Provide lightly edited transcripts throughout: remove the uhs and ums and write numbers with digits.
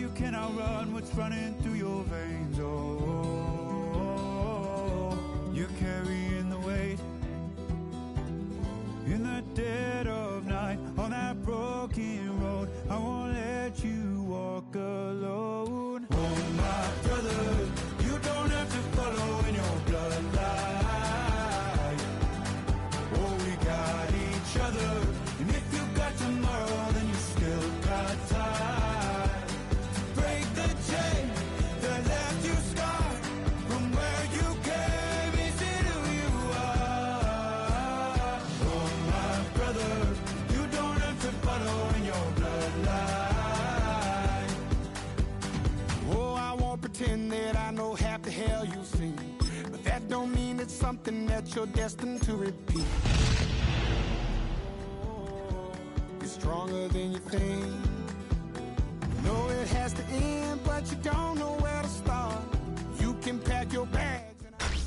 you can outrun what's running through your veins. Oh, you're carrying the weight in the dead of night on that broken road. I won't let you walk alone. Oh, my brother, you don't have to follow in your bloodline. Oh, we got each other, and if you got tomorrow, then you still got time to break the chain that left you scarred from where you came into who you are. Oh, my brother, you don't have to follow in your bloodline. Oh, I won't pretend that I know half the hell you've seen, but that don't mean it's something that you're destined to repeat. You're stronger than you think. You know it has to end, but you don't know where to start. You can pack your bags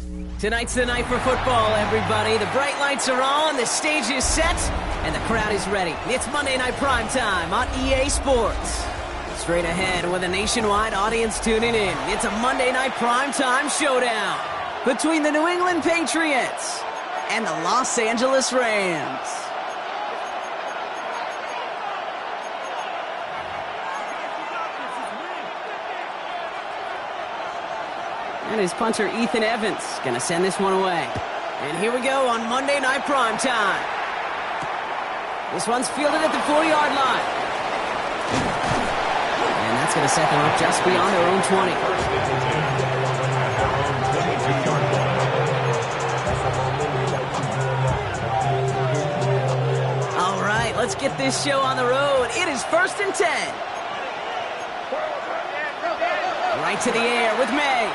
and Tonight's the night for football, everybody. The bright lights are on, the stage is set, and the crowd is ready. It's Monday Night Primetime on EA Sports. Straight ahead with a nationwide audience tuning in. It's a Monday Night Primetime showdown between the New England Patriots and the Los Angeles Rams. And his punter, Ethan Evans, going to send this one away. And here we go on Monday Night Primetime. This one's fielded at the 4-yard line. And that's going to set them up just beyond their own 20. All right, let's get this show on the road. It is 1st and 10. Right to the air with May.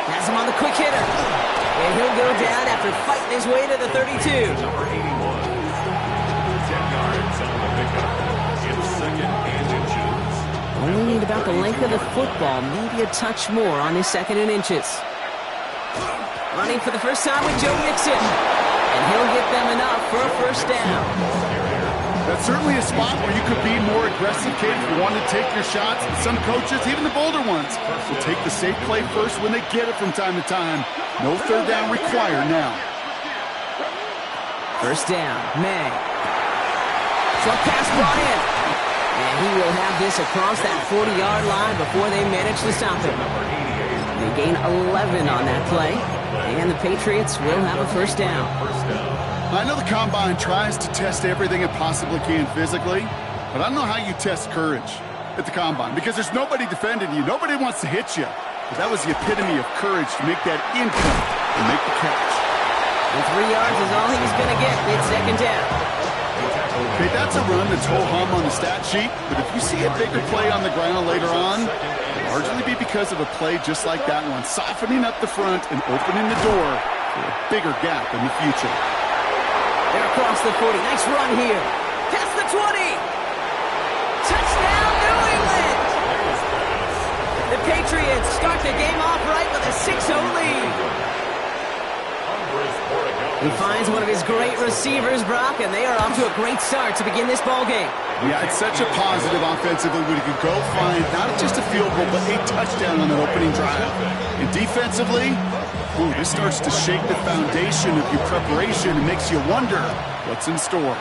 Has him on the quick hitter. And he'll go down after fighting his way to the 32. Number 81. 10 yards on the pickup. In 2nd and inches. Only need about the length of the football, maybe a touch more on his 2nd and inches. Running for the first time with Joe Mixon. And he'll get them enough for a first down. That's certainly a spot where you could be more aggressive, kid, if you want to take your shots. Some coaches, even the bolder ones, will take the safe play first when they get it from time to time. No 3rd down required now. First down, May. Short pass brought in. And he will have this across that 40-yard line before they manage to stop him. They gain 11 on that play, and the Patriots will have a first down. I know the Combine tries to test everything it possibly can physically, but I don't know how you test courage at the Combine because there's nobody defending you. Nobody wants to hit you. But that was the epitome of courage to make that income and make the catch. And 3 yards is all he's going to get. It's 2nd down. Okay, that's a run that's ho-hum on the stat sheet, but if you see a bigger play on the ground later on, it'll largely be because of a play just like that one, softening up the front and opening the door for a bigger gap in the future. They're across the 40. Nice run here. Past the 20. Touchdown, New England. The Patriots start the game off right with a 6-0 lead. He finds one of his great receivers, Brock, and they are off to a great start to begin this ball game. Yeah, it's such a positive offensively when you can go find not just a field goal, but a touchdown on the opening drive. And defensively, ooh, this starts to shake the foundation of your preparation and makes you wonder what's in store.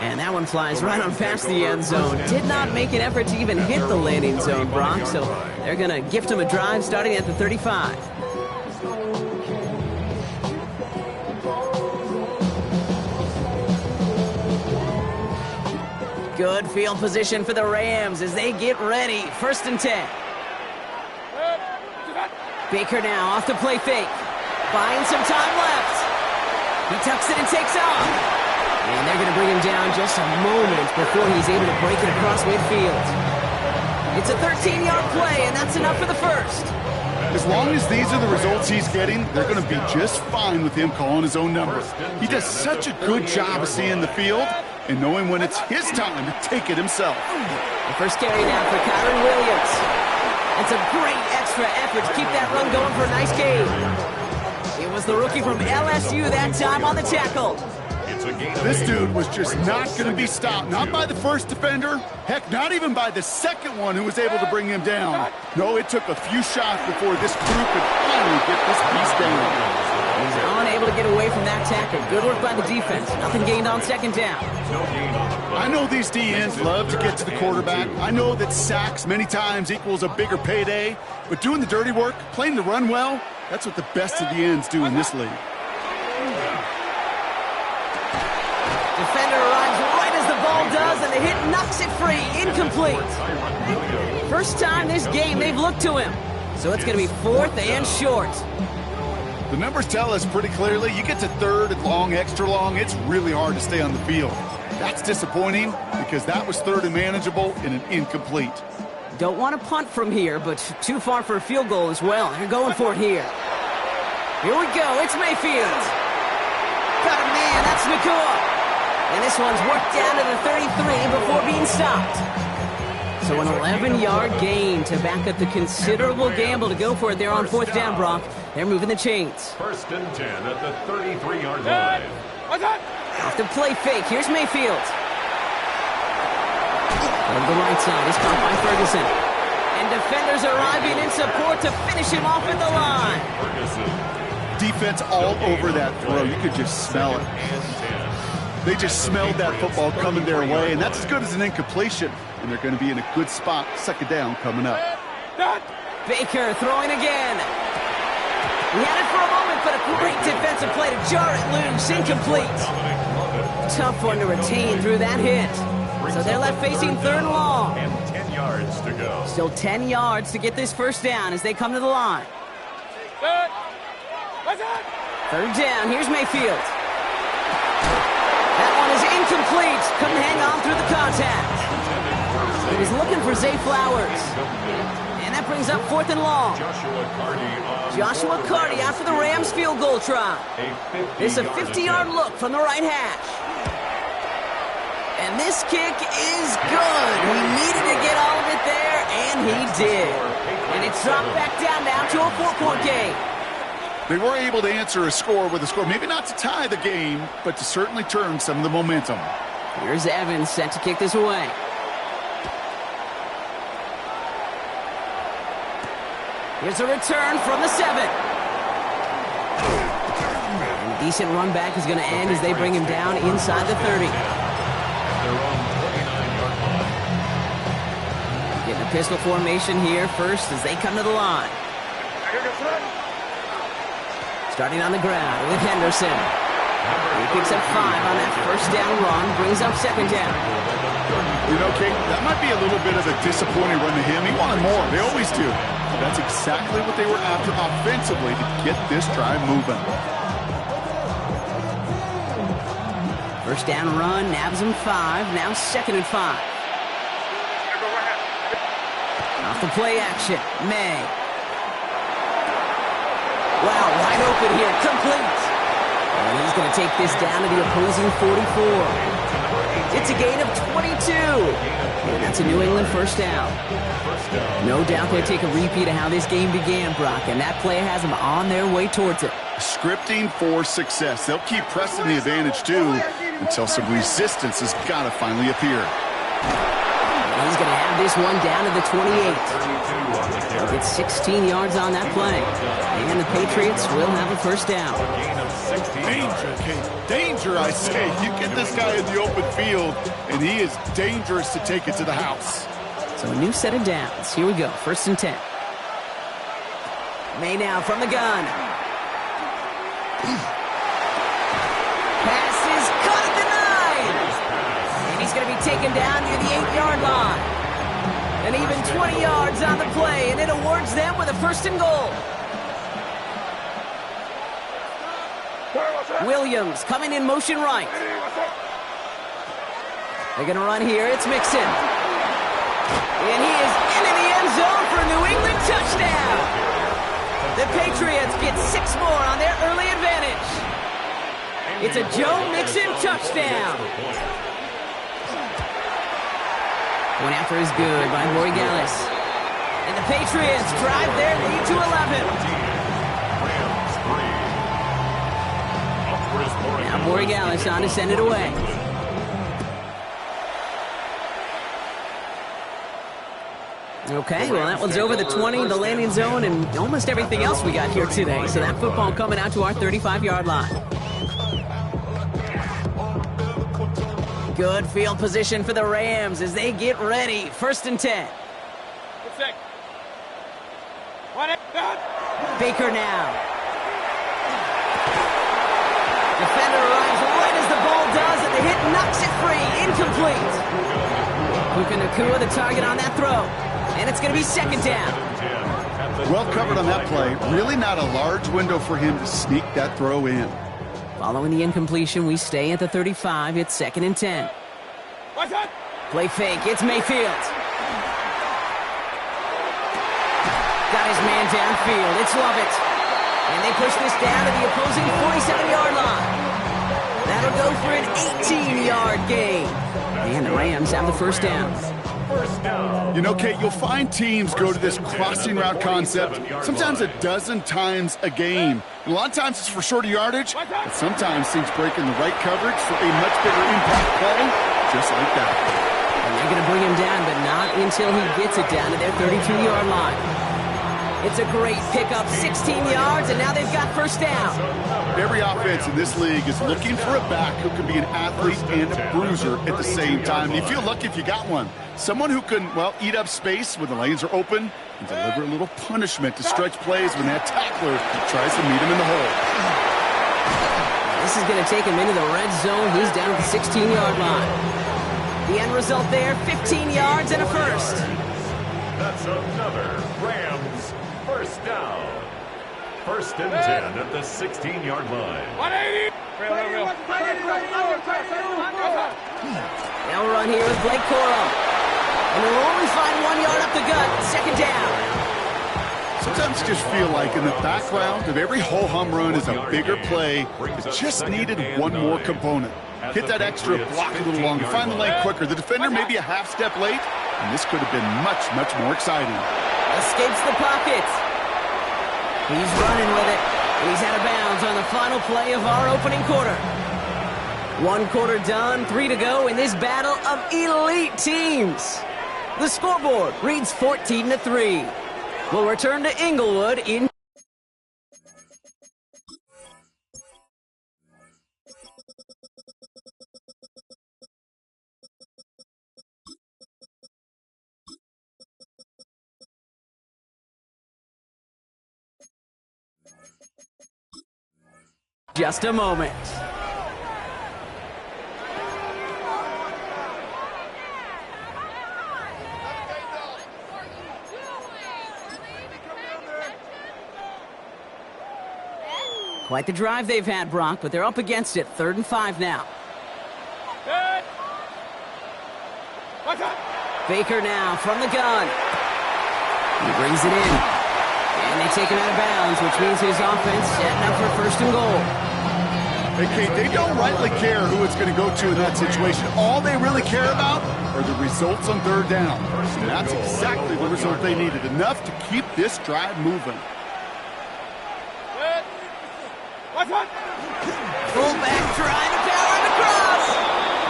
And that one flies right on past the end zone. Did not make an effort to even hit the landing zone, Brock, so they're going to gift him a drive starting at the 35. Good field position for the Rams as they get ready. 1st and 10. Baker now off the play fake. Buying some time left. He tucks it and takes off. And they're going to bring him down just a moment before he's able to break it across midfield. It's a 13-yard play, and that's enough for the first. As long as these are the results he's getting, they're going to be just fine with him calling his own number. He does such a good job of seeing the field and knowing when it's his time to take it himself. The first carry now for Kyron Williams. It's a great extra effort to keep that run going for a nice gain. It was the rookie from LSU that time on the tackle. It's a This dude was just not going to be stopped. Not by the first defender. Heck, not even by the second one who was able to bring him down. No, it took a few shots before this crew could finally get this beast down. He's unable to get away from that tackle. Good work by the defense. Nothing gained on second down. I know these DNs love to get to the quarterback. I know that sacks many times equals a bigger payday. But doing the dirty work, playing the run well, that's what the best of the ends do in this league. Defender arrives right as the ball does, and the hit knocks it free. Incomplete. First time this game they've looked to him. So it's going to be 4th and short. The numbers tell us pretty clearly, you get to 3rd and long, extra long, it's really hard to stay on the field. That's disappointing because that was 3rd and manageable and an incomplete. Don't want to punt from here, but too far for a field goal as well. They're going for it here. Here we go. It's Mayfield. Got a man. That's Nakua. And this one's worked down to the 33 before being stopped. So an 11-yard gain to back up the considerable gamble to go for it there on 4th down, Brock. They're moving the chains. 1st and 10 at the 33-yard line. Off the play fake. Here's Mayfield. On the right side is caught by Ferguson. And defenders arriving in support to finish him off at the line. Defense all over that throw. You could just smell it. They just smelled that football coming their way, and that's as good as an incompletion. And they're going to be in a good spot. 2nd down coming up. Baker throwing again. He had it for a moment, but a great defensive play to jar it loose. Incomplete. Tough one to retain through that hit. So they're left facing 3rd and long. And 10 yards to go. Still 10 yards to get this first down as they come to the line. 3rd down. Here's Mayfield. That one is incomplete. Couldn't hang on through the contact. He was looking for Zay Flowers. And that brings up 4th and long. Joshua Carty after the Rams field goal try. It's a 50-yard look from the right hash. And this kick is good. He needed to get all of it there, and he did. And it's dropped back down now to a 4-point game. They were able to answer a score with a score. Maybe not to tie the game, but to certainly turn some of the momentum. Here's Evans set to kick this away. Here's a return from the 7. And a decent run back is going to end as they bring him down inside the 30. Getting a pistol formation here first as they come to the line. Starting on the ground with Henderson. He picks up 5 on that first down run, brings up 2nd down. You know, Kate, that might be a little bit of a disappointing run to him. He wanted more. They always do. That's exactly what they were after offensively to get this drive moving. First down run, nabs him 5, now 2nd and 5. Off the play action, May. Wow, wide open here, complete. And he's going to take this down to the opposing 44. It's a gain of 22. And that's a New England first down. No doubt they'll take a repeat of how this game began, Brock, and that play has them on their way towards it. Scripting for success. They'll keep pressing the advantage, too, until some resistance has got to finally appear. And he's going to have this one down to the 28. They'll get 16 yards on that play. And the Patriots will have a first down. Danger, Kate. Danger, I say. You get this guy in the open field, and he is dangerous to take it to the house. So a new set of downs. Here we go. 1st and 10. May now from the gun. Pass is caught at the 9. And he's going to be taken down near the 8-yard line. And even 20 yards on the play, and it awards them with a 1st and goal. Williams coming in motion right. They're going to run here. It's Mixon. And he is into the end zone for a New England touchdown. The Patriots get 6 more on their early advantage. It's a Joe Mixon touchdown. One after is good by Roy Gallis. And the Patriots drive their lead to 11. Now Borregales on to send it away. Okay, well, that one's over the 20, the landing zone, and almost everything else we got here today. So that football coming out to our 35-yard line. Good field position for the Rams as they get ready. 1st and 10. Baker now. Defender arrives right as the ball does, and the hit knocks it free. Incomplete. Puka Nacua, the target on that throw. And it's going to be 2nd down. Well covered on that play. Really not a large window for him to sneak that throw in. Following the incompletion, we stay at the 35. It's 2nd and 10. Play fake. It's Mayfield. Got his man downfield. It's Lovett. And they push this down to the opposing 47-yard line. That'll go for an 18-yard gain. And the Rams have the 1st down. You know, Kate, you'll find teams go to this crossing route concept sometimes a dozen times a game. And a lot of times it's for shorter yardage, but sometimes teams break in the right coverage for a much bigger impact play, just like that. And they're going to bring him down, but not until he gets it down to their 32-yard line. It's a great pickup, 16 yards, and now they've got 1st down. Every offense in this league is looking for a back who can be an athlete and a bruiser at the same time. You feel lucky if you got one. Someone who can, well, eat up space when the lanes are open and deliver a little punishment to stretch plays when that tackler tries to meet him in the hole. This is going to take him into the red zone. He's down at the 16-yard line. The end result there, 15 yards and a 1st. That's another Rams 1st down. 1st and 10 at the 16-yard line. 180. They'll run here with Blake Corum. And they'll only find 1 yard up the gut. 2nd down. Sometimes you just feel like in the background of every ho-hum run is a bigger play that just needed one more component. Hit that extra block a little longer, find the lane quicker. The defender may be a half step late, and this could have been much, much more exciting. Escapes the pocket. He's running with it. He's out of bounds on the final play of our opening quarter. 1 quarter done, 3 to go in this battle of elite teams. The scoreboard reads 14-3. We'll return to Inglewood in just a moment. Quite the drive they've had, Brock, but they're up against it. 3rd and 5 now. Baker now from the gun. He brings it in. And they take him out of bounds, which means his offense setting up for 1st and goal. Hey, Kate, they don't rightly care who it's going to go to in that situation. All they really care about are the results on 3rd down. And that's exactly the result they needed. Enough to keep this drive moving. Fullback trying to power him across.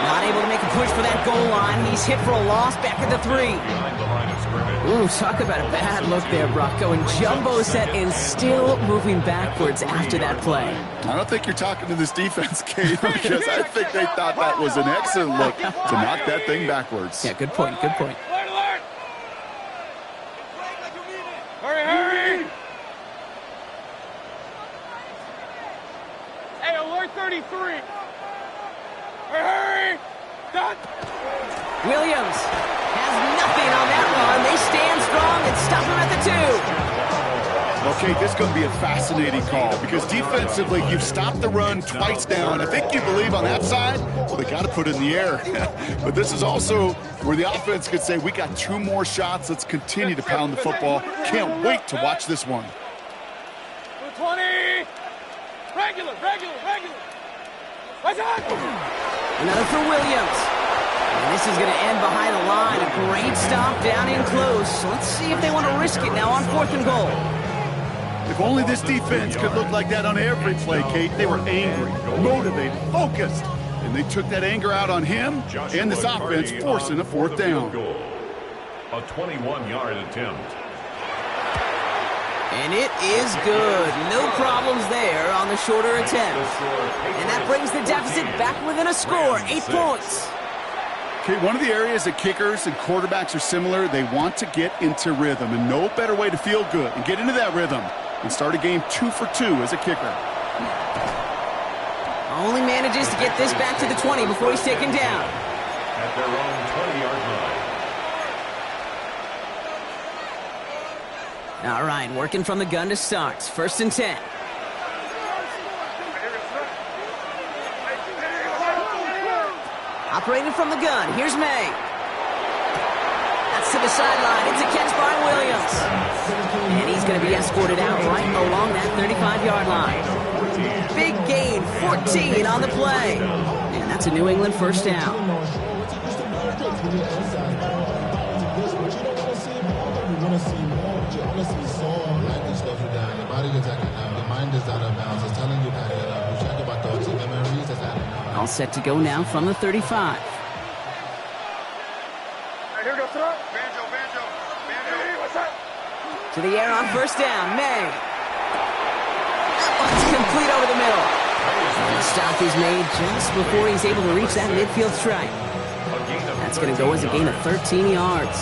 Not able to make a push for that goal line. He's hit for a loss back at the 3. Ooh, talk about a bad look there, Brock. Going jumbo set and still moving backwards after that play. I don't think you're talking to this defense, Kate, because I think they thought that was an excellent look to knock that thing backwards. Yeah, good point, good point. Hurry! Hey, alert 33! Hurry! Done! Williams has nothing on that run. They stand strong and stop him at the 2. Okay, this is going to be a fascinating call because defensively, you've stopped the run twice down. I think you believe on that side, well, they got to put it in the air. But this is also where the offense could say, we got 2 more shots. Let's continue to pound the football. Can't wait to watch this one. 20! Regular! What's on? Another for Williams. And this is going to end behind the line. A great stop down in close. So let's see if they want to risk it now on 4th and goal. If only this defense could look like that on every play, Kate. They were angry, motivated, focused, and they took that anger out on him and this offense, forcing a fourth down. A 21-yard attempt. And it is good. No problems there on the shorter attempt. And that brings the deficit back within a score, 8 points. Okay, one of the areas that kickers and quarterbacks are similar, they want to get into rhythm, and no better way to feel good and get into that rhythm and start a game 2 for 2 as a kicker. Only manages to get this back to the 20 before he's taken down. At their own 20-yard line. All right, working from the gun to start. 1st and 10. Operating from the gun, here's May. That's to the sideline. It's a catch by Williams. And he's going to be escorted out right along that 35-yard line. Big gain, 14 on the play. And that's a New England first down. All set to go now from the 35. Here we go, throw. Banjo. Hey, what's up? To the air on 1st down, May. That one's complete over the middle. The stop is made just before he's able to reach that midfield stripe. That's going to go as a gain of 13 yards.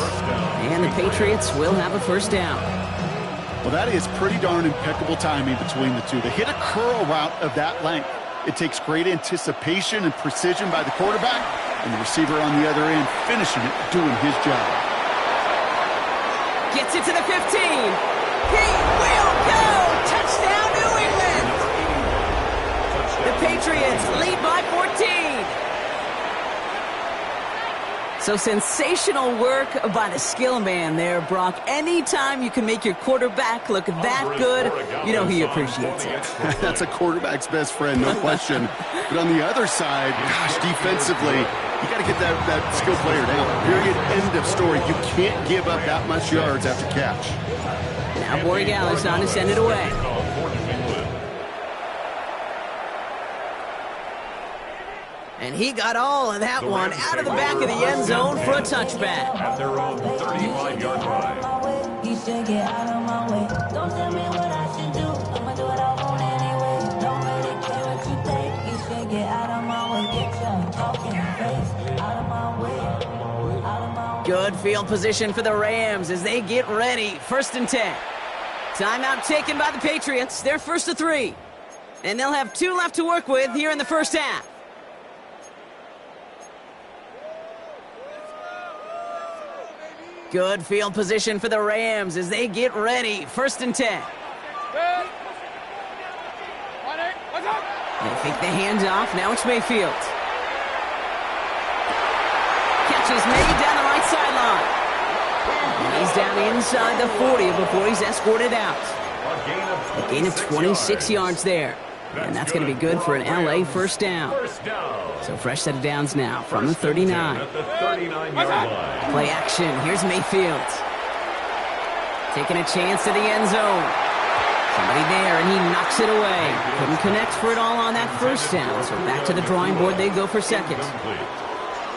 And the Patriots will have a 1st down. Well, that is pretty darn impeccable timing between the two. To hit a curl route of that length, it takes great anticipation and precision by the quarterback, and the receiver on the other end finishing it, doing his job. Gets it to the 15. He will go! Touchdown, New England! The Patriots lead by 14. So sensational work by the skill man there, Brock. Anytime you can make your quarterback look that good, you know he appreciates it. That's a quarterback's best friend, no question. But on the other side, gosh, defensively, you got to get that skill player down. Period. End of story. You can't give up that much yards after catch. Now Borregales on to send it away. And he got all of that one out of the back of the end zone for a touchback. At their own 35-yard line. You should get out of my way. Don't tell me what I should do. I'ma do what I want anyway. Don't really care what you think. You should get out of my way. Get your talking face out of my way. Out of my way. Good field position for the Rams as they get ready. 1st and 10. Timeout taken by the Patriots. They're 1st to 3. And they'll have 2 left to work with here in the 1st half. Good field position for the Rams as they get ready. 1st and 10. They fake the handoff. Now it's Mayfield. Catch is made down the right sideline. And he's down inside the 40 before he's escorted out. A gain of 26 yards there. And that's going to be good for an LA 1st down. So fresh set of downs now from the 39. Play action. Here's Mayfield. Taking a chance to the end zone. Somebody there, and he knocks it away. Couldn't connect for it all on that 1st down. So back to the drawing board they go for 2nd.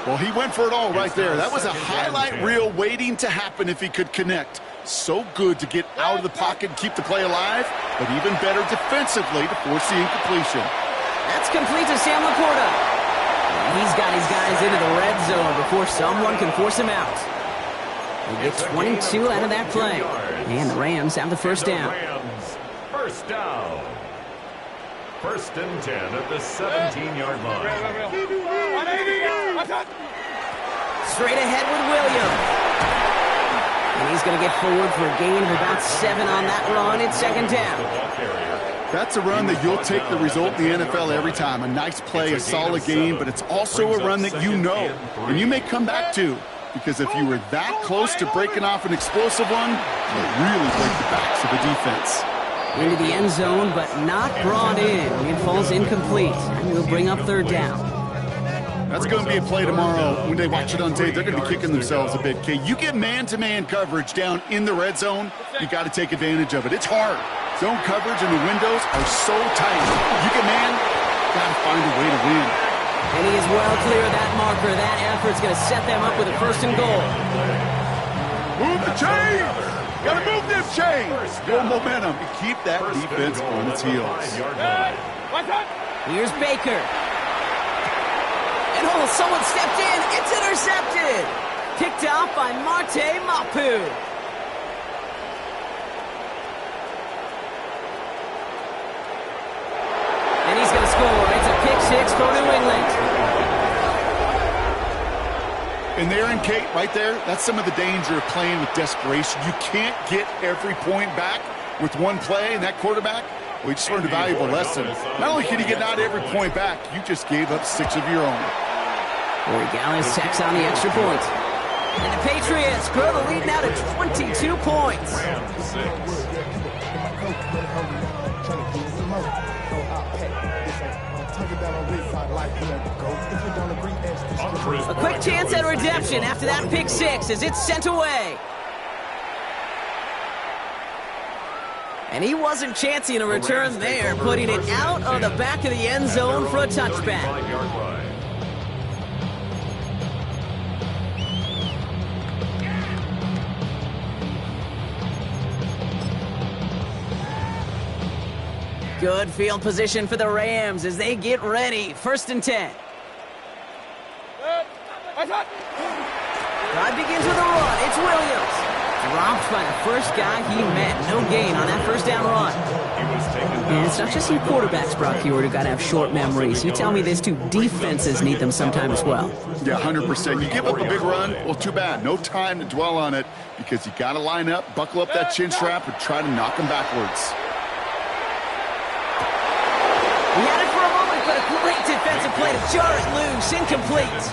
Well, he went for it all right there. That was a highlight reel waiting to happen if he could connect. So good to get out of the pocket and keep the play alive, but even better defensively to force the incompletion. That's complete to Sam Laporta. And he's got his guys into the red zone before someone can force him out. They get 22 out of that play. And the Rams have the 1st down. 1st down. 1st and 10 at the 17-yard line. Straight ahead with Williams. And he's going to get forward for a gain of about 7 on that run. It's 2nd down. That's a run that you'll take the result in the NFL every time. A nice play, a solid game, but it's also a run that you know and you may come back to, because if you were that close to breaking off an explosive one, it really break the backs of the defense. Into the end zone, but not brought in. It falls incomplete, and we'll bring up 3rd down. That's going to be a play tomorrow. When they watch it on tape, they're going to be kicking themselves a bit. Okay, you get man-to-man coverage down in the red zone, you got to take advantage of it. It's hard. Zone coverage and the windows are so tight. You get man, gotta find a way to win. And he is well clear of that marker. That effort's going to set them up with a 1st and goal. Move the chains! Gotta move them chains! Build momentum and keep that defense on its heels. Here's Baker. And someone stepped in. It's intercepted. Picked off by Marte Mapu. And he's going to score. It's a pick-6 for New England. And there in Kate, right there, that's some of the danger of playing with desperation. You can't get every point back with one play, and that quarterback, well, you just learned a valuable lesson. Not only can you get not every point back, you just gave up 6 of your own. Corey Gallis tacks on the extra point. And the Patriots grow the lead now to 22 points. A quick chance at redemption after that pick-6 as it's sent away. And he wasn't chancing a return there, putting it out of the back of the end zone for a touchback. Good field position for the Rams as they get ready. 1st and 10. Drive begins with a run. It's Williams. Dropped by the first guy he met. No gain on that 1st down run. And it's not just you quarterbacks, Brock Huard, who got to have short memories. You tell me this too. Defenses need them sometime as well. Yeah, 100%. You give up a big run, well, too bad. No time to dwell on it because you got to line up, buckle up that chin strap, and try to knock them backwards. He had it for a moment, but a great defensive play to jar it loose. Incomplete.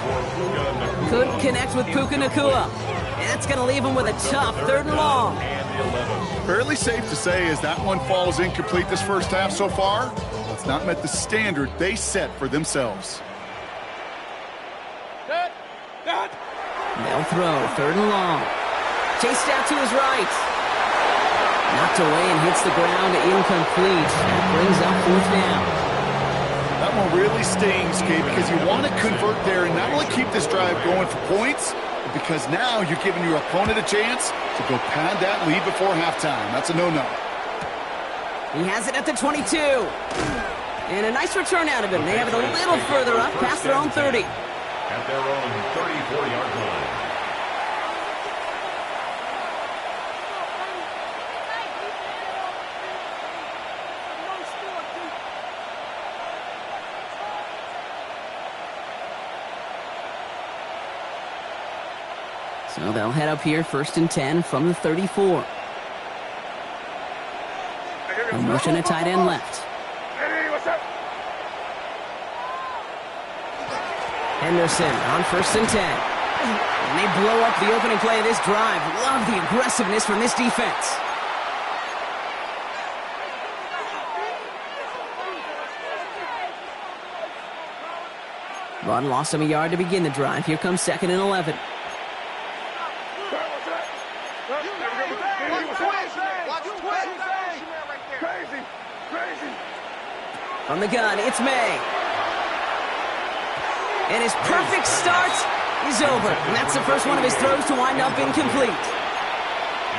Couldn't connect with Puka Nacua. That's going to leave him with a tough 3rd and long. Fairly safe to say as that one falls incomplete this first half so far, it's not met the standard they set for themselves. They'll throw 3rd and long. Chased out to his right. Knocked away and hits the ground. Incomplete. That brings up 4th down. That one really stings, Kate, because you want to convert there and not only keep this drive going for points, but because now you're giving your opponent a chance to go pad that lead before halftime. That's a no-no. He has it at the 22. And a nice return out of him. They have it a little further up past their own 30. At their own 34-yard line. So they'll head up here 1st and 10 from the 34. A motion at tight end left. Henderson on 1st and 10. And they blow up the opening play of this drive. Love the aggressiveness from this defense. Run lost him a yard to begin the drive. Here comes 2nd and 11. From the gun, it's May. And his perfect start is over. And that's the first one of his throws to wind up incomplete.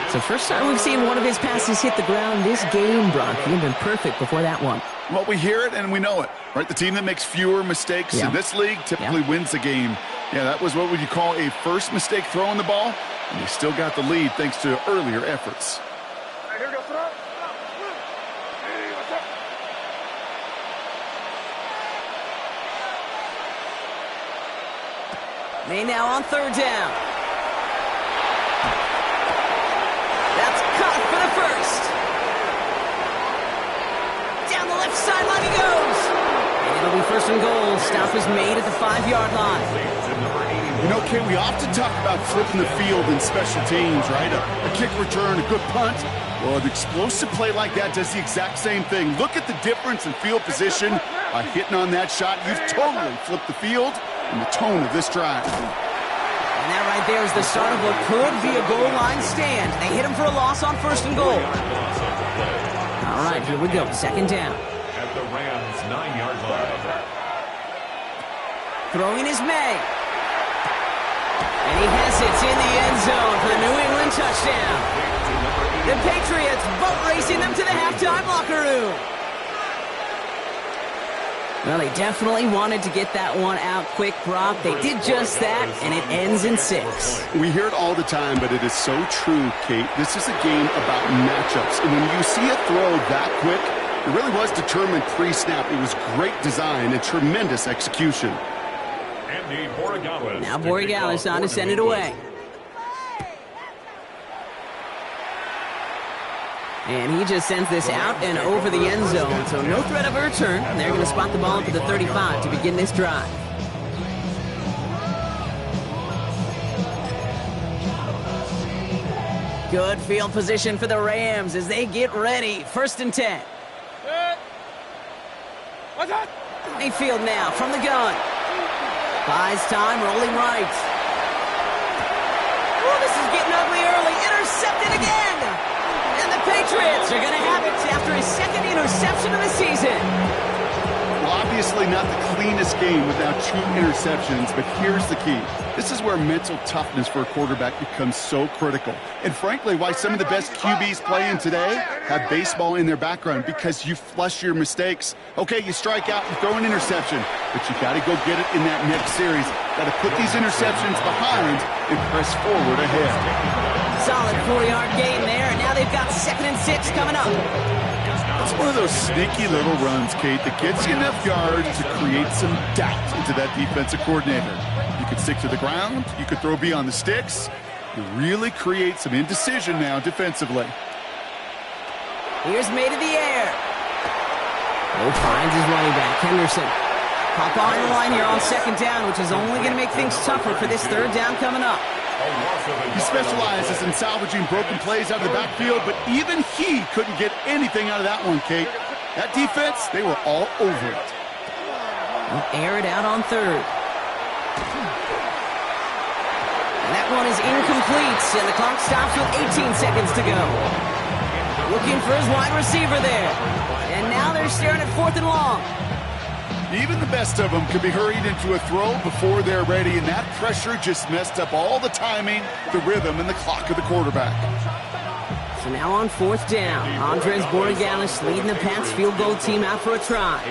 It's the first time we've seen one of his passes hit the ground this game, Brock. He had been perfect before that one. Well, we hear it and we know it, right? The team that makes fewer mistakes in this league typically wins the game. Yeah, that was what would you call a first mistake throwing the ball, and they still got the lead thanks to earlier efforts. May now on 3rd down. That's caught for the 1st. Down the left sideline he goes. And it'll be 1st and goal. Stop is made at the 5-yard line. You know, Ken, we often talk about flipping the field in special teams, right? A kick return, a good punt. Well, an explosive play like that does the exact same thing. Look at the difference in field position by hitting on that shot. You've totally flipped the field and the tone of this drive. And that right there is the start of what could be a goal line stand. They hit him for a loss on 1st and goal. All right, here we go. Second down. At the Rams' 9-yard line. Throwing is May. And he has it in the end zone for the New England touchdown. The Patriots boat racing them to the halftime locker room. Well, they definitely wanted to get that one out quick, Brock. They did just that, and it ends in 6. We hear it all the time, but it is so true, Kate. This is a game about matchups. And when you see a throw that quick, it really was determined pre-snap. It was great design and tremendous execution. Borregales. Now Borregales on to send it away. And he just sends this out and over the end zone, so no threat of a return. They're going to spot the ball up at the 35 to begin this drive. Good field position for the Rams as they get ready. 1st and 10. Mayfield now from the gun. Buys time, rolling right. Oh, this is getting ugly early. Intercepted again. And the Patriots are going to have it after his 2nd interception of the season. Well, obviously not the cleanest game without 2 interceptions, but here's the key. This is where mental toughness for a quarterback becomes so critical. And frankly, why some of the best QBs playing today have baseball in their background, because you flush your mistakes. Okay, you strike out and throw an interception, but you got to go get it in that next series. Got to put these interceptions behind and press forward ahead. Solid 4-yard gain there, and now they've got 2nd and 6 coming up. It's one of those sneaky little runs, Kate, that gets you enough yards to create some doubt into that defensive coordinator. You could stick to the ground, you could throw beyond the sticks. You really create some indecision now defensively. Here's May to the air. Oh, finds his running back, Henderson. Hop on the line here on 2nd down, which is only going to make things tougher for this 3rd down coming up. He specializes in salvaging broken plays out of the backfield, but even he couldn't get anything out of that one, Kate. That defense, they were all over it. They'll air it out on 3rd. And that one is incomplete, and the clock stops with 18 seconds to go. Looking for his wide receiver there. And now they're staring at 4th and long. Even the best of them could be hurried into a throw before they're ready, and that pressure just messed up all the timing, the rhythm, and the clock of the quarterback. So now on 4th down, Andres Borregales leading the Pats field goal team out for a try.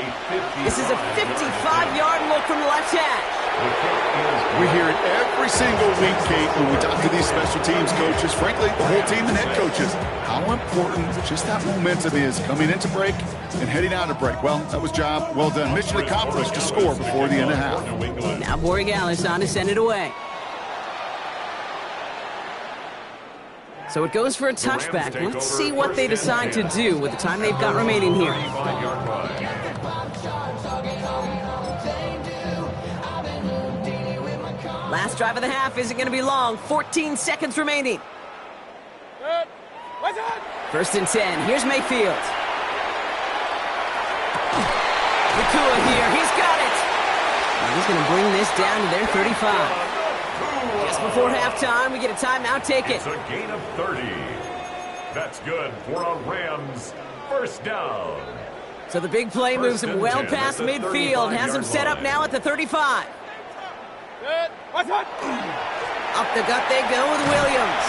This is a 55-yard look from the left hash. We hear it every single week, Kate, when we talk to these special teams coaches, frankly, the whole team and head coaches, how important just that momentum is coming into break and heading out of break. Well, that was job well done. Mission accomplished to score before the end of half. Now Borregales on to send it away. So it goes for a touchback. Let's see what they decide to do with the time they've got remaining here. Last drive of the half isn't going to be long. 14 seconds remaining. 1st and 10. Here's Mayfield. Nakua here. He's got it. And he's going to bring this down to their 35. Just before halftime, we get a timeout. Take it. It's a gain of 30. That's good for a Rams 1st down. So the big play moves him well past midfield. Has him set up now at the 35. Up the gut they go with Williams.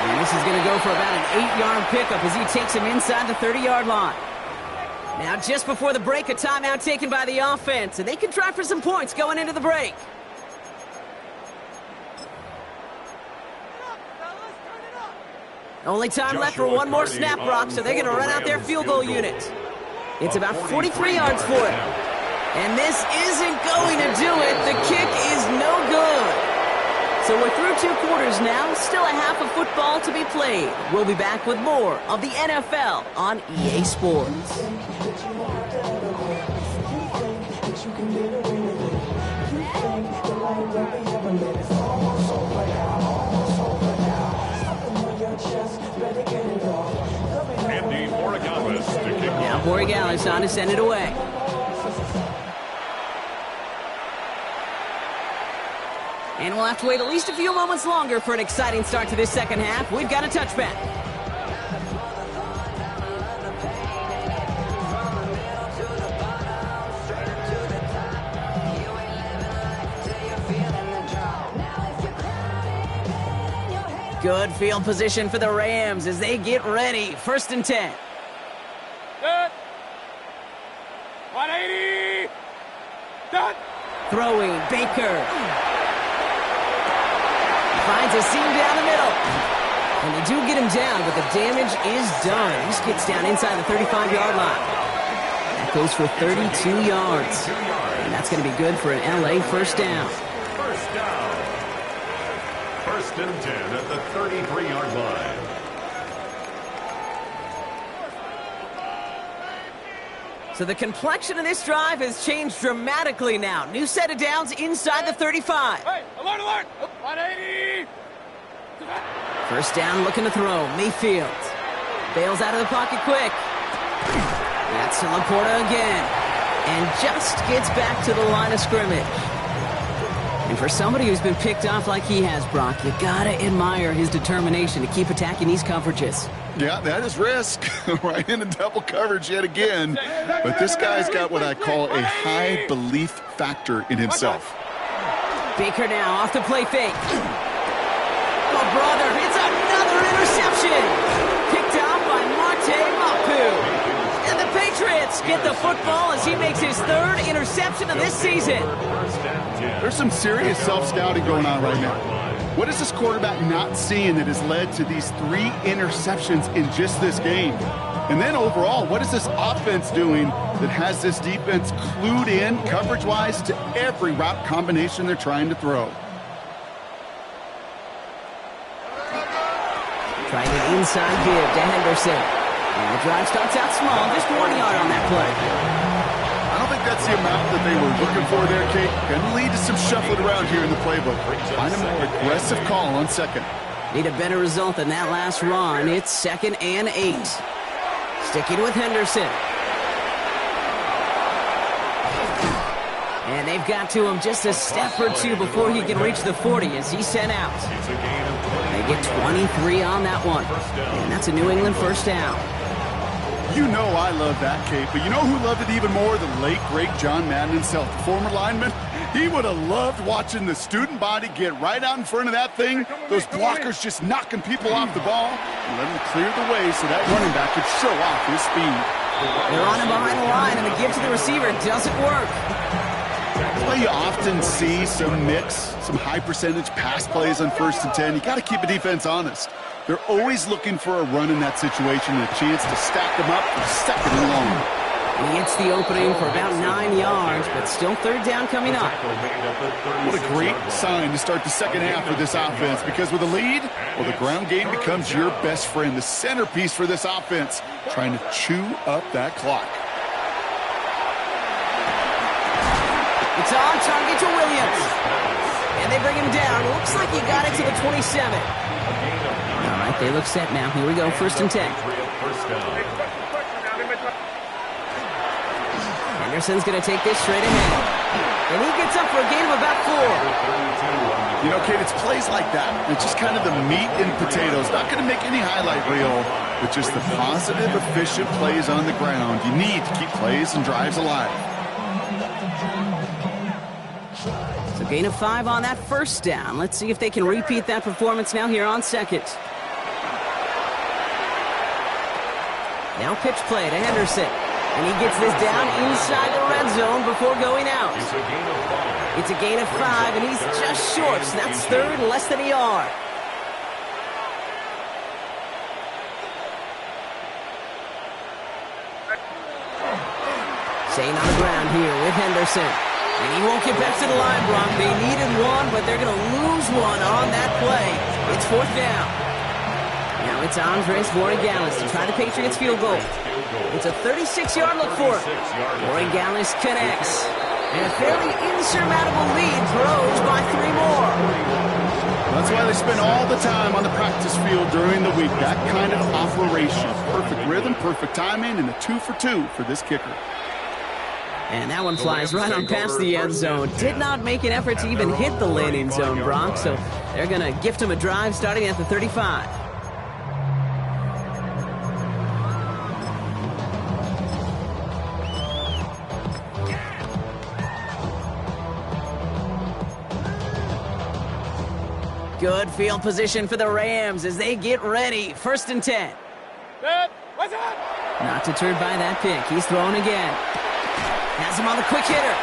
And this is going to go for about an 8-yard pickup as he takes him inside the 30-yard line. Now just before the break, a timeout taken by the offense, and they can try for some points going into the break. Only time left for one more snap, Brock, so they're going to run out their field goal unit. It's about 43 yards for it. And this isn't going to do it. The kick is no good. So we're through 2 quarters now. Still a half of football to be played. We'll be back with more of the NFL on EA Sports. Now Borregales on to send it away. And we'll have to wait at least a few moments longer for an exciting start to this 2nd half. We've got a touchback. Good field position for the Rams as they get ready. 1st and 10. Good. 180. Done. Throwing, Baker. Finds a seam down the middle. And they do get him down, but the damage is done. He just gets down inside the 35-yard line. That goes for 32 yards. And that's going to be good for an LA first down. First down. 1st and 10 at the 33-yard line. So the complexion of this drive has changed dramatically now. New set of downs inside the 35. Hey, alert, alert. 180. 1st down, looking to throw. Mayfield bails out of the pocket quick. That's to Laporta again. And just gets back to the line of scrimmage. And for somebody who's been picked off like he has, Brock, you gotta admire his determination to keep attacking these coverages. Yeah, that is risk. Right into double coverage yet again. But this guy's got what I call a high belief factor in himself. Baker now off the play fake. Oh, brother, it's another interception. Picked off by Marte Mapu. And the Patriots get the football as he makes his 3rd interception of this season. There's some serious self-scouting going on right now. What is this quarterback not seeing that has led to these 3 interceptions in just this game? And then overall, what is this offense doing that has this defense clued in coverage-wise to every route combination they're trying to throw? Trying an inside give to Henderson. And the drive starts out small, just 1 yard on that play. I don't think that's the amount that they were looking for there, Kate. Going to lead to some shuffling around here in the playbook. Find a more aggressive call on 2nd. Need a better result than that last run. It's 2nd and 8. Sticking with Henderson. And they've got to him just a step or two before he can reach the 40 as he's sent out. They get 23 on that one. And that's a New England first down. You know I love that, Kate, but you know who loved it even more? The late, great John Madden himself, the former lineman. He would have loved watching the student body get right out in front of that thing, those blockers just knocking people off the ball, and let him clear the way so that running back could show off his speed. They're on him behind the line, and the give to the receiver doesn't work. That's why you often see some mix, some high percentage pass plays on 1st and 10. You got to keep a defense honest. They're always looking for a run in that situation and a chance to stack them up for 2nd and long. He hits the opening for about 9 yards, but still 3rd down coming up. What a great sign to start the 2nd half of this offense, because with a lead, well, the ground game becomes your best friend, the centerpiece for this offense, trying to chew up that clock. It's on target to Williams. And they bring him down. Looks like he got it to the 27. All right, they look set now. Here we go, 1st and 10. Henderson's going to take this straight ahead. And he gets up for a gain of about 4. You know, Kate, it's plays like that. It's just kind of the meat and potatoes. Not going to make any highlight reel, but just the positive, efficient plays on the ground. You need to keep plays and drives alive. So gain of 5 on that 1st down. Let's see if they can repeat that performance now here on 2nd. Now pitch play to Henderson. And he gets this down inside the red zone before going out. It's a gain of 5, and he's just short. So that's 3rd, less than a yard. Staying on the ground here with Henderson. And he won't get back to the line, Brock. They needed 1, but they're going to lose 1 on that play. It's 4th down. Now it's Andres Borregales to try the Patriots field goal. It's a 36-yard look for him. Borregales connects. And a fairly insurmountable lead grows by 3 more. That's why they spend all the time on the practice field during the week. That kind of operation. Perfect rhythm, perfect timing, and a 2 for 2 for this kicker. And that one flies right on past the end zone. Did not make an effort to even hit the landing zone, Brock. So they're going to gift him a drive starting at the 35. Good field position for the Rams as they get ready. 1st and 10. Not deterred by that pick. He's throwing again. Has him on the quick hitter.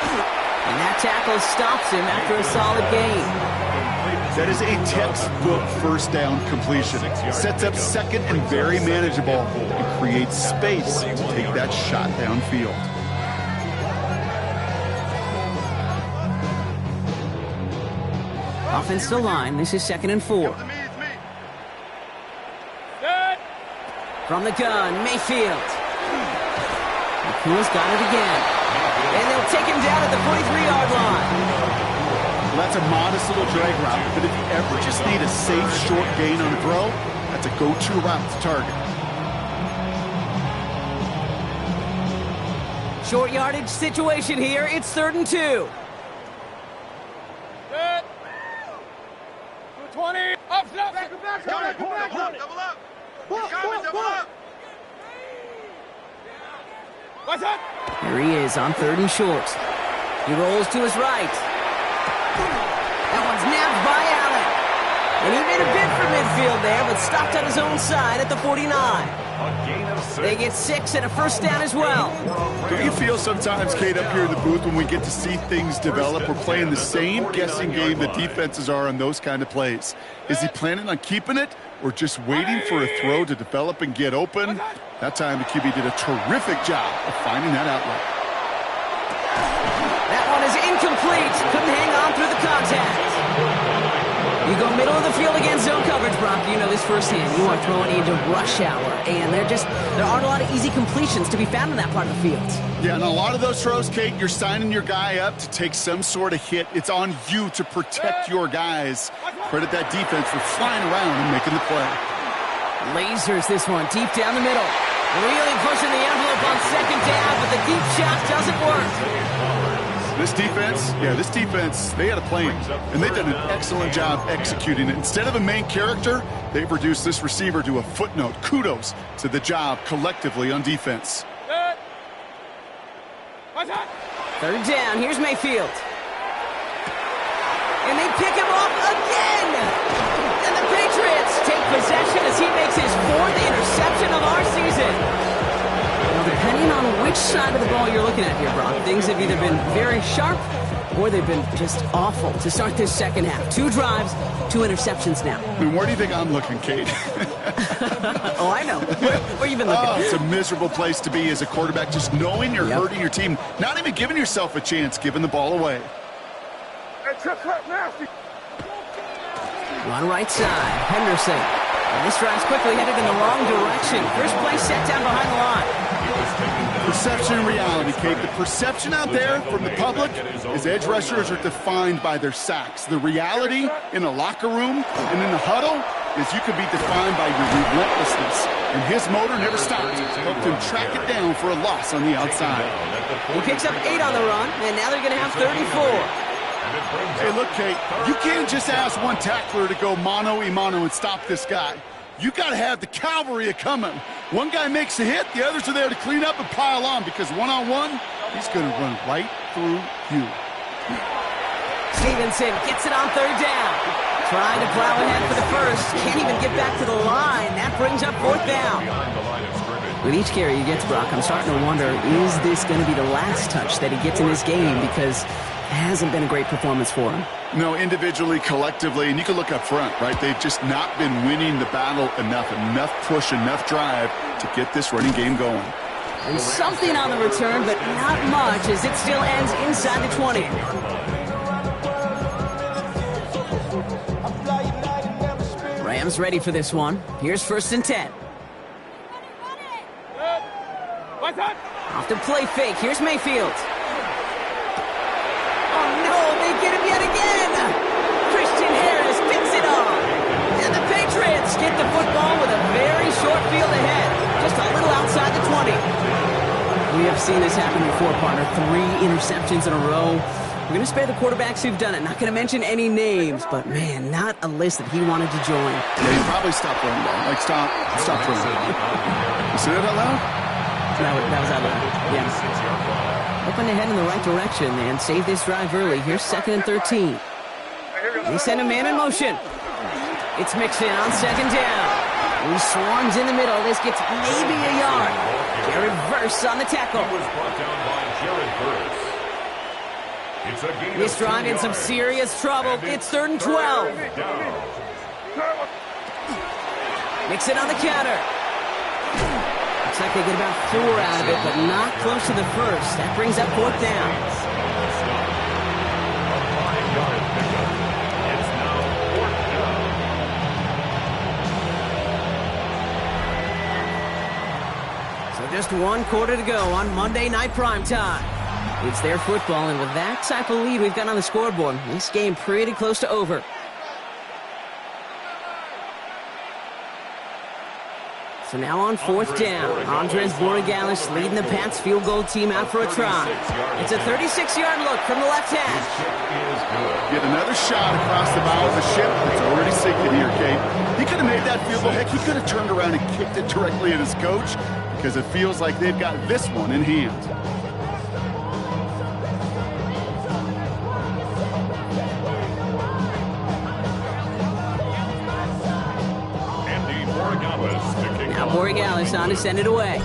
And that tackle stops him after a solid gain. That is a textbook first down completion. Sets up second and very manageable and creates space to take that shot downfield. Offensive line, this is 2nd and 4. From the gun, Mayfield. Nakua's got it again. And they'll take him down at the 43-yard line. Well, that's a modest little drag route, but if you ever just need a safe, short gain on a throw, that's a go-to route to target. Short yardage situation here. It's 3rd and 2. 20. Up, back. Double up. Double up. What's up? Here he is on 3rd and short. He rolls to his right. That one's nabbed by Allen. And he made a bid for midfield there, but stopped on his own side at the 49. They get 6 and a 1st down as well. Don't you feel sometimes, Kate, up here in the booth when we get to see things develop, we're playing the same guessing game the defenses are on those kind of plays? Is he planning on keeping it or just waiting for a throw to develop and get open? That time the QB did a terrific job of finding that outlet. That one is incomplete. Couldn't hang on through the contact. You go middle of the field against zone coverage, Brock. You know this firsthand. You are throwing into rush hour, and there aren't a lot of easy completions to be found in that part of the field. Yeah, and a lot of those throws, Kate, you're signing your guy up to take some sort of hit. It's on you to protect your guys. Credit that defense for flying around and making the play. Lasers this one deep down the middle. Really pushing the envelope on 2nd down, but the deep shot doesn't work. This defense, they had a plan, and they've done an excellent job executing it. Instead of a main character, they've reduced this receiver to a footnote. Kudos to the job collectively on defense. 3rd down, here's Mayfield. And they pick him off again! And the Patriots take possession as he makes his 4th interception of our season. Now, depending on which side of the ball you're looking at here, Brock, things have either been very sharp or they've been just awful to start this 2nd half. 2 drives, 2 interceptions now. I mean, where do you think I'm looking, Kate? Oh, I know. Where you been looking? Oh, it's a miserable place to be as a quarterback, just knowing you're hurting your team, not even giving yourself a chance, giving the ball away. On right side, Henderson. And this drive's quickly headed in the wrong direction. First play set down behind the line. Perception and reality, Kate. The perception out there from the public is edge rushers are defined by their sacks. The reality in a locker room and in the huddle is you could be defined by your relentlessness. And his motor never stopped. Helped him track it down for a loss on the outside. He picks up 8 on the run, and now they're going to have 34. Hey, look, Kate, you can't just ask one tackler to go mano-a-mano and stop this guy. You got to have the cavalry coming. One guy makes a hit, the others are there to clean up and pile on because one-on-one, he's going to run right through you. Stevenson gets it on 3rd down. Trying to plow ahead for the first. Can't even get back to the line. That brings up 4th down. With each carry he gets, Brock, I'm starting to wonder, is this going to be the last touch that he gets in this game? Because it hasn't been a great performance for him. No, individually, collectively, and you can look up front, right? They've just not been winning the battle enough push, enough drive to get this running game going. And something on the return, but not much, as it still ends inside the 20. Rams ready for this one. Here's 1st and 10. Off the play fake. Here's Mayfield. Oh, no, they get him yet again. Christian Harris picks it off. And the Patriots get the football with a very short field ahead. Just a little outside the 20. We have seen this happen before, partner. 3 interceptions in a row. We're going to spare the quarterbacks who've done it. Not going to mention any names, but, man, not a list that he wanted to join. Yeah, he probably stopped throwing the ball. Like, stop throwing the ball. You say that out loud? That was out loud. Yeah. Hoping to head in the right direction and save this drive early. Here's 2nd and 13. They send a man in motion. It's Mixon on second down. He swarms in the middle. This gets maybe a yard. Jared Verse on the tackle. He was brought down by Jared Verse. It's a gain This of drive 2 in some yards. serious trouble. And It's 3rd and 12. third down. Mixon on the counter. Looks like they get about 4 out of it, but not close to the first. That brings up 4th down. A 5-yard pickup. It's now 4th down. So just 1 quarter to go on Monday Night Primetime. It's their football, and with that type of lead we've got on the scoreboard, this game pretty close to over. So now on 4th down, Andres Borregales leading the Pats field goal team out for a try. It's a 36-yard look from the left hash. Get another shot across the bow of the ship. It's already sinking here, Kate. He could have made that field goal. Heck, he could have turned around and kicked it directly at his coach because it feels like they've got this one in hand. Now Borregales on to send it away.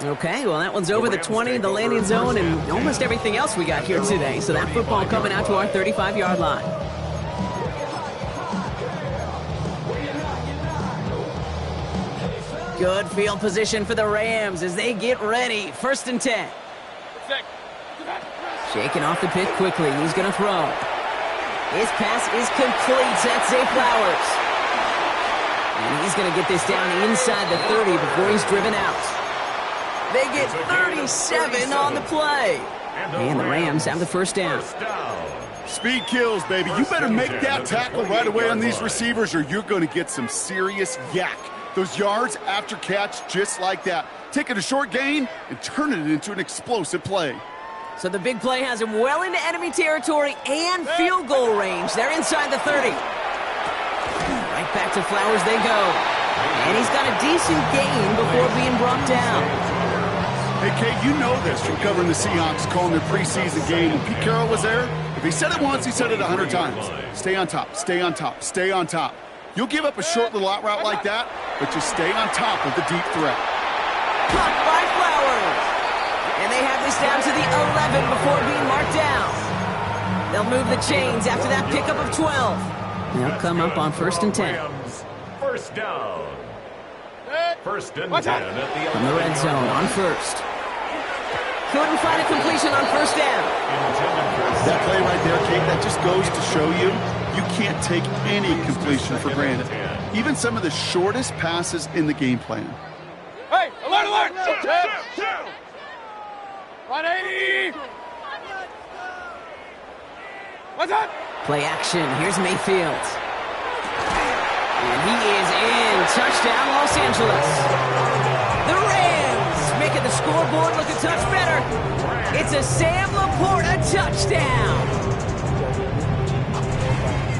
Okay, well that one's over the 20, the landing zone, and almost everything else we got here today. So that football coming out to our 35-yard line. Good field position for the Rams as they get ready. 1st and 10. Shaking off the pick quickly. He's going to throw. His pass is complete. That's Zay Flowers. And he's going to get this down inside the 30 before he's driven out. They get 37 on the play. And the Rams have the 1st down. Speed kills, baby. You better make that tackle right away on these receivers or you're going to get some serious yak. Those yards after catch just like that. Taking a short gain and turning it into an explosive play. So the big play has him well into enemy territory and field goal range. They're inside the 30. Right back to Flowers they go. And he's got a decent gain before being brought down. Hey, Kate, you know this from covering the Seahawks, calling their preseason game. When Pete Carroll was there, if he said it once, he said it 100 times. Stay on top, stay on top, stay on top. You'll give up a short little out route like that, but just stay on top of the deep threat. Caught by Flowers. And they have this down to the 11 before being marked down. They'll move the chains after that pickup of 12. They'll come up on 1st and 10. 1st down. 1st and 10 at the From the red zone on 1st. Couldn't find a completion on 1st down. That play right there, Kate, that just goes to show you can't take any completion for granted. Even some of the shortest passes in the game plan. Hey, alert, alert! 180! What's up? Play action. Here's Mayfield. And he is in. Touchdown, Los Angeles. The Rams making the scoreboard look a touch better. It's a Sam Laporta touchdown.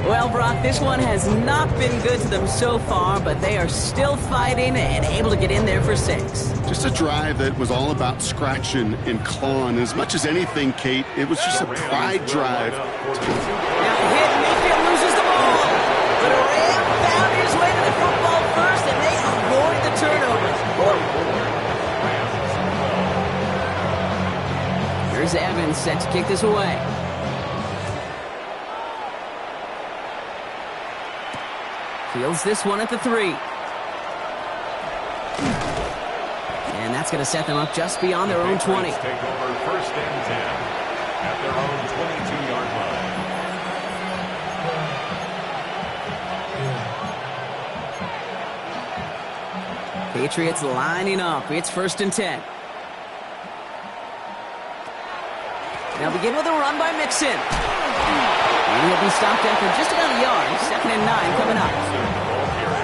Well, Brock, this one has not been good to them so far, but they are still fighting and able to get in there for 6. Just a drive that was all about scratching and clawing. As much as anything, Kate, it was just a pride drive. Now hit, Mayfield loses the ball. But a Ram found his way to the football first, and they avoid the turnover. Here's Evans set to kick this away. Fields this one at the 3. And that's going to set them up just beyond their own 20. Take over 1st and 10 at their own 22-yard line. Patriots lining up. It's 1st and 10. They'll begin with a run by Mixon. And he'll be stopped after just about a yard. 2nd and 9 coming up.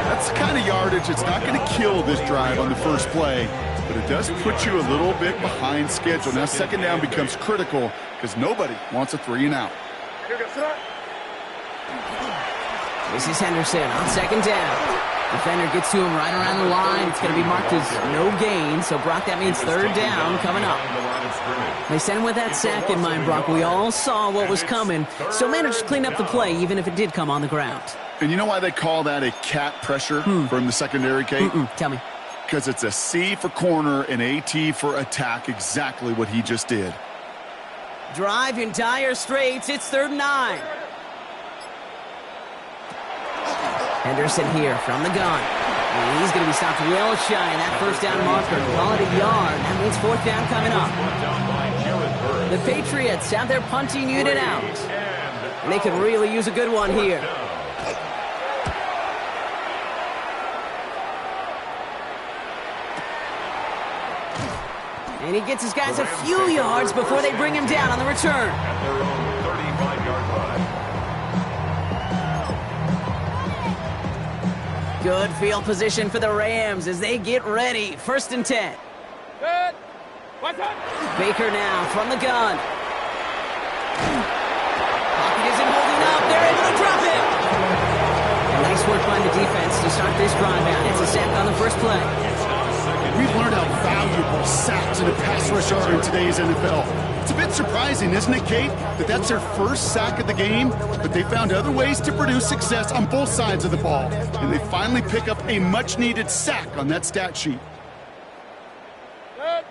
That's the kind of yardage it's not going to kill this drive on the first play, but it does put you a little bit behind schedule. Now 2nd down becomes critical because nobody wants a 3 and out. This is Henderson on 2nd down. Defender gets to him right around the line. It's going to be marked as no gain. So, Brock, that means third down coming up. They sent him with that sack in mind, Brock. We all saw what was coming. Still managed to clean up the play, even if it did come on the ground. And you know why they call that a cat pressure from the secondary, Kate? Tell me. Because it's a C for corner and AT for attack, exactly what he just did. Drive in dire straits. It's 3rd and 9. Henderson here from the gun. And he's going to be stopped well shy of that first down marker. Call it a yard. That means 4th down coming up. The Patriots have their punting unit out. And they could really use a good one here. And he gets his guys a few yards before they bring him down on the return. At their own 35-yard line. Good field position for the Rams as they get ready. 1st and 10. Good. What's up? Baker now from the gun. Pocket isn't holding up. They're able to drop him. And nice work by the defense to start this drive out. It's a sack on the first play. We've learned how valuable sacks in a pass rush are in today's NFL. It's a bit surprising, isn't it, Kate, that that's their first sack of the game, but they found other ways to produce success on both sides of the ball, and they finally pick up a much-needed sack on that stat sheet. Good.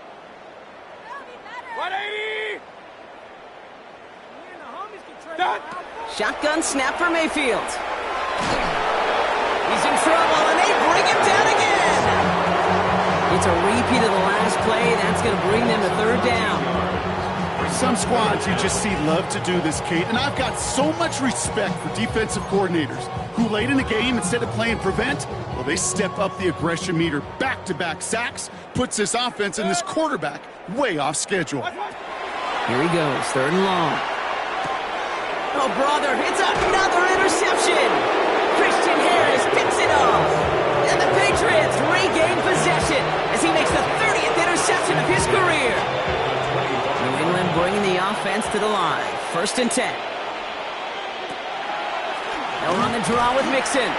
180. Done. Shotgun snap for Mayfield. He's in trouble, and they bring him down again. It's a repeat of the last play. That's going to bring them to 3rd down. Some squads you just see love to do this, Kate, and I've got so much respect for defensive coordinators who late in the game, instead of playing prevent, well, they step up the aggression meter. Back-to-back sacks puts this offense and this quarterback way off schedule. Here he goes, 3rd and long. Oh, brother, it's another interception. Christian Harris picks it off. And the Patriots regain possession as he makes the 30th interception of his career. New England bringing the offense to the line. 1st and 10. They'll run the draw with Mixon.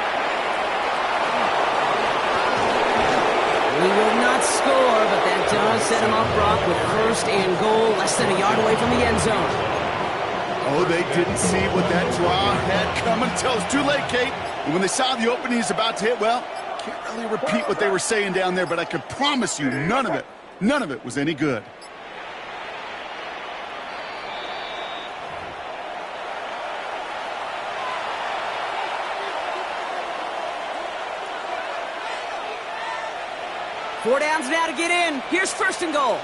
He will not score, but that does set him up, Brock, with 1st and goal, less than a yard away from the end zone. Oh, they didn't see what that draw had coming until it's too late, Kate. And when they saw the opening he's about to hit, well, can't really repeat what they were saying down there, but I can promise you none of it was any good. Four downs now to get in. Here's 1st and goal.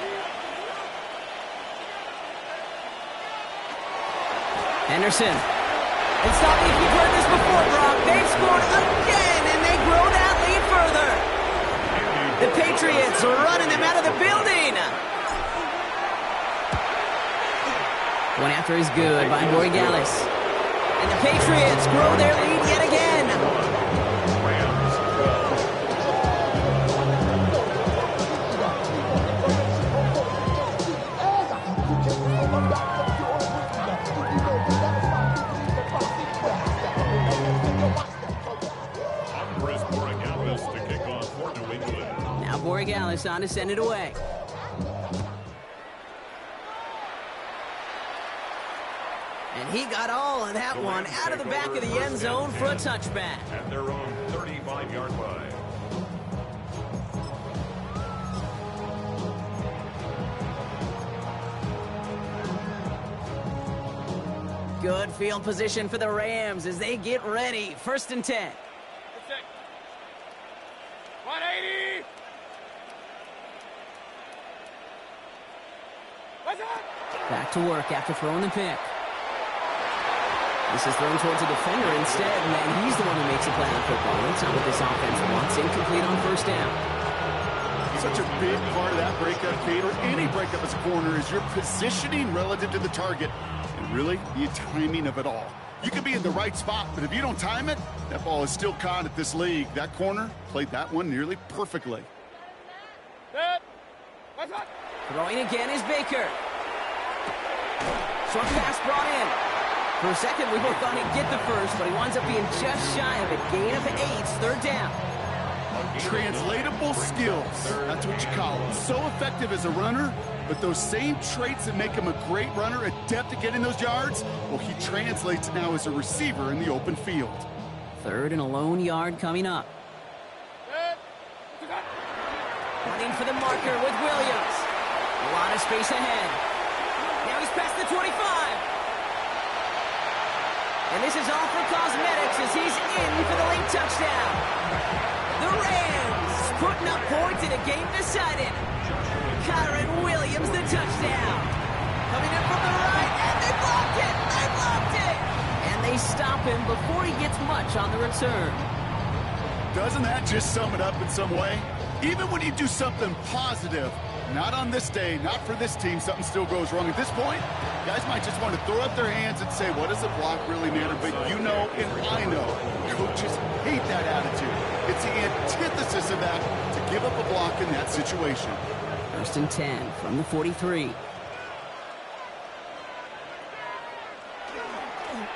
Henderson. And stop me if you've heard this before, Brock. They've scored again, and they grow that lead further. The Patriots are running them out of the building. One after is good by Borregales. And the Patriots grow their lead yet again. Borregales on to send it away. And he got all of that one out of the back of the end zone for a touchback. At their own 35-yard line. Good field position for the Rams as they get ready. 1st and 10. 180. What's up? Back to work after throwing the pick. This is thrown towards a defender instead, and he's the one who makes a play on football. That's not what this offense wants. Incomplete on 1st down. Such a big part of that breakup, Kate, or any breakup as a corner, is your positioning relative to the target, and really the timing of it all. You can be in the right spot, but if you don't time it, that ball is still caught at this league. That corner played that one nearly perfectly. Good. What's up? Throwing again is Baker. Short pass brought in. For a second, we both thought he'd get the first, but he winds up being just shy of it. Gain of 8, 3rd down. Translatable skills. That's what you call it. So effective as a runner, but those same traits that make him a great runner, adept at getting those yards, well, he translates now as a receiver in the open field. 3rd and a lone yard coming up. Running for the marker with Williams. A lot of space ahead. Now he's past the 25. And this is all for cosmetics as he's in for the late touchdown. The Rams putting up points in a game decided. Kyron Williams, the touchdown. Coming in from the right, and they blocked it! They blocked it! And they stop him before he gets much on the return. Doesn't that just sum it up in some way? Even when you do something positive, not on this day, not for this team, something still goes wrong. At this point, guys might just want to throw up their hands and say, what does a block really matter? But you know, and I know, coaches hate that attitude. It's the antithesis of that, to give up a block in that situation. 1st and 10 from the 43.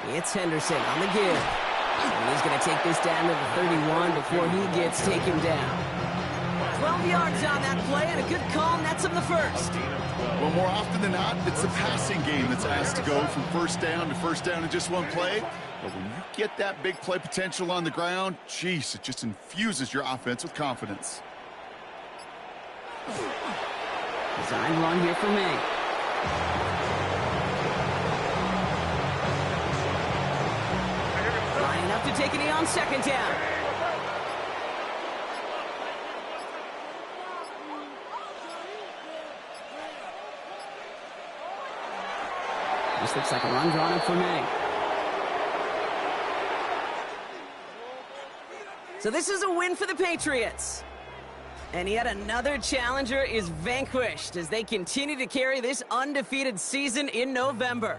It's Henderson on the give. And he's going to take this down to the 31 before he gets taken down. 12 yards on that play, and a good call nets him the 1st. Well, more often than not, it's the passing game that's asked to go from first down in just one play. But when you get that big play potential on the ground, geez, it just infuses your offense with confidence. Design run here for May. Lining up to take a knee on 2nd down. This looks like a run drawn up for May. So this is a win for the Patriots. And yet another challenger is vanquished as they continue to carry this undefeated season in November.